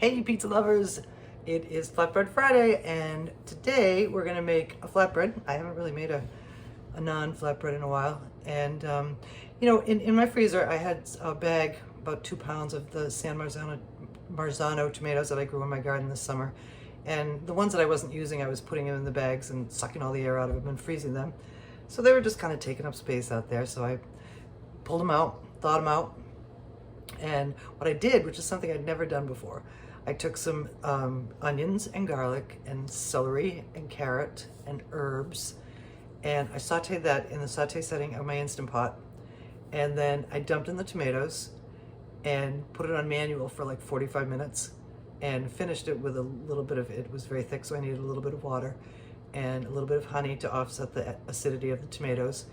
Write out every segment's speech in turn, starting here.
Hey pizza lovers, it is Flatbread Friday and today we're gonna make a flatbread. I haven't really made a non-flatbread in a while. And in my freezer I had a bag, about 2 pounds of the San Marzano tomatoes that I grew in my garden this summer. And the ones that I wasn't using, I was putting them in the bags and sucking all the air out of them and freezing them. So they were just kind of taking up space out there. So I pulled them out, thawed them out. And what I did, which is something I'd never done before, I took some onions and garlic and celery and carrot and herbs, and I sauteed that in the saute setting of my Instant Pot. And then I dumped in the tomatoes and put it on manual for like 45 minutes and finished it with a little bit of, it was very thick, so I needed a little bit of water and a little bit of honey to offset the acidity of the tomatoes,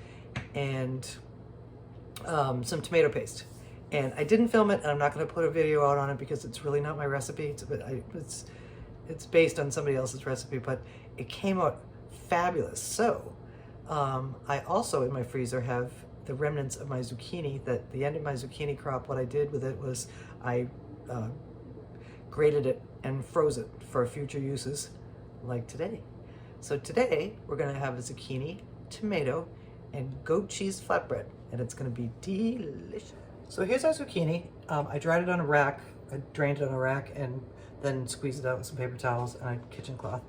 and some tomato paste. And I didn't film it, and I'm not going to put a video out on it because it's really not my recipe. It's based on somebody else's recipe, but it came out fabulous. So I also in my freezer have the remnants of my zucchini. That the end of my zucchini crop, what I did with it was I grated it and froze it for future uses, like today. So today we're going to have a zucchini, tomato, and goat cheese flatbread, and it's going to be delicious. So here's our zucchini. I dried it on a rack. I drained it on a rack and then squeezed it out with some paper towels and a kitchen cloth.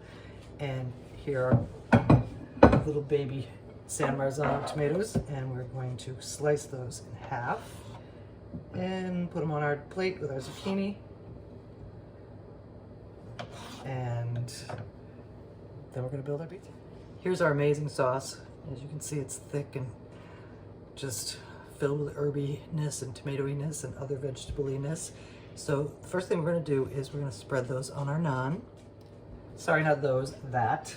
And here are little baby San Marzano tomatoes, and we're going to slice those in half and put them on our plate with our zucchini. And then we're going to build our pizza. Here's our amazing sauce. As you can see, it's thick and just filled with herbiness and tomatoiness and other vegetableness. So the first thing we're going to do is we're going to spread those on our naan. Sorry, not those, that.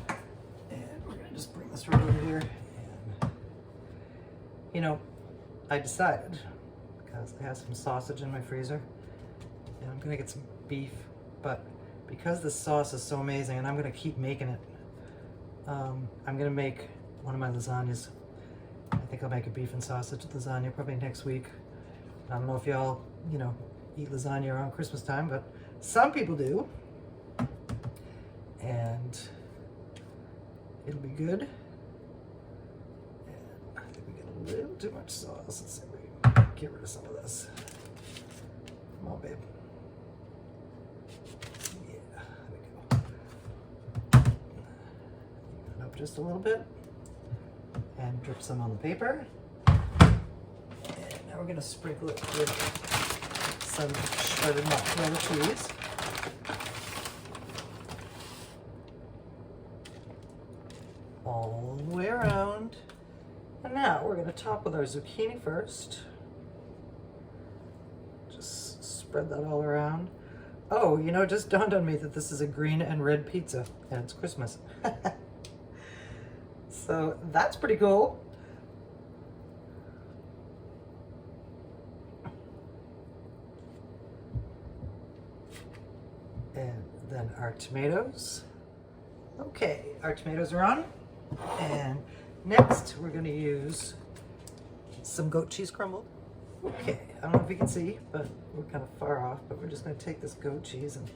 And we're going to just bring this right over here. And I decided, because I have some sausage in my freezer, and I'm going to get some beef, but because this sauce is so amazing, and I'm going to keep making it, I'm going to make one of my lasagnas. I think I'll make a beef and sausage lasagna probably next week. I don't know if y'all, eat lasagna around Christmas time, but some people do. And it'll be good. And I think we get a little too much sauce. Let's see if we can get rid of some of this. Come on, babe. Yeah, there we go. Even it up just a little bit. And drip some on the paper. And now we're going to sprinkle it with some shredded mozzarella cheese. All the way around. And now we're going to top with our zucchini first. Just spread that all around. Oh, it just dawned on me that this is a green and red pizza, and it's Christmas. So that's pretty cool. And then our tomatoes. Okay, our tomatoes are on. And next we're going to use some goat cheese crumbled. Okay, I don't know if you can see, but we're kind of far off, but we're just going to take this goat cheese and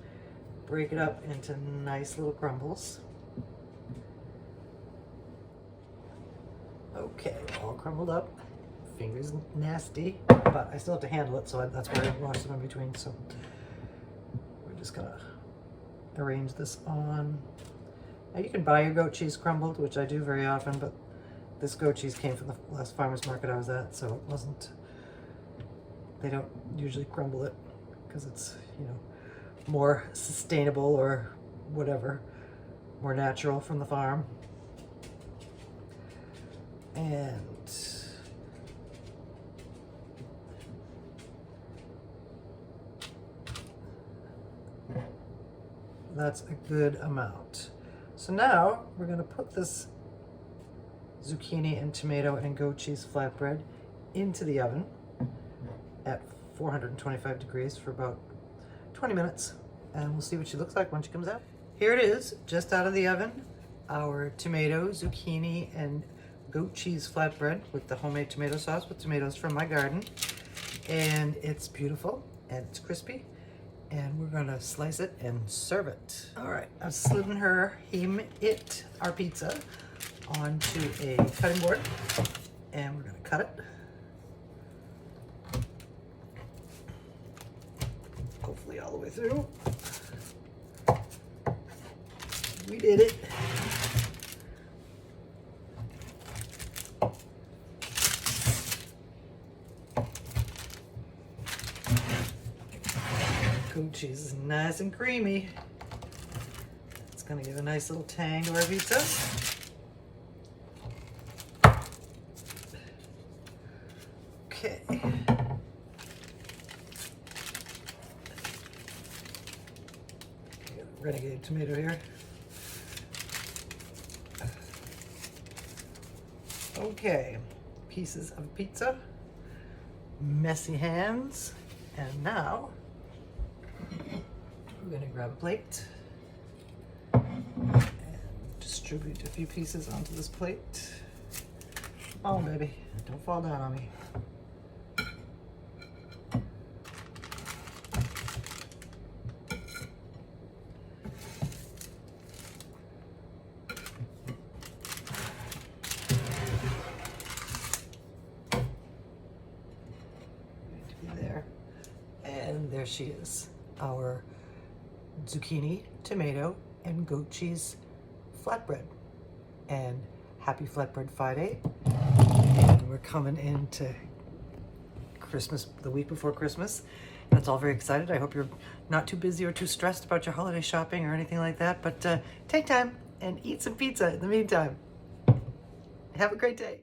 break it up into nice little crumbles. Okay, all crumbled up. Fingers nasty, but I still have to handle it, so that's why I wash them in between. So we're just gonna arrange this on. Now you can buy your goat cheese crumbled, which I do very often, but this goat cheese came from the last farmer's market I was at, so it wasn't, they don't usually crumble it because it's, more sustainable or whatever, more natural from the farm. And that's a good amount. So now we're going to put this zucchini and tomato and goat cheese flatbread into the oven at 425 degrees for about 20 minutes, and we'll see what she looks like when she comes out. Here it is, just out of the oven, our tomato, zucchini, and goat cheese flatbread with the homemade tomato sauce with tomatoes from my garden. And it's beautiful and it's crispy and we're gonna slice it and serve it. All right, I've slidden our pizza onto a cutting board, and we're gonna cut it. Hopefully all the way through. We did it. Goat cheese is nice and creamy. It's gonna give a nice little tang to our pizza. Okay. Renegade tomato here. Okay, pieces of pizza, messy hands, and now we're gonna grab a plate and distribute a few pieces onto this plate. Oh, baby, don't fall down on me. There, and there she is, our zucchini, tomato, and goat cheese flatbread. And happy Flatbread Friday. And we're coming into Christmas, the week before Christmas. And it's all very excited. I hope you're not too busy or too stressed about your holiday shopping or anything like that. But take time and eat some pizza in the meantime. Have a great day.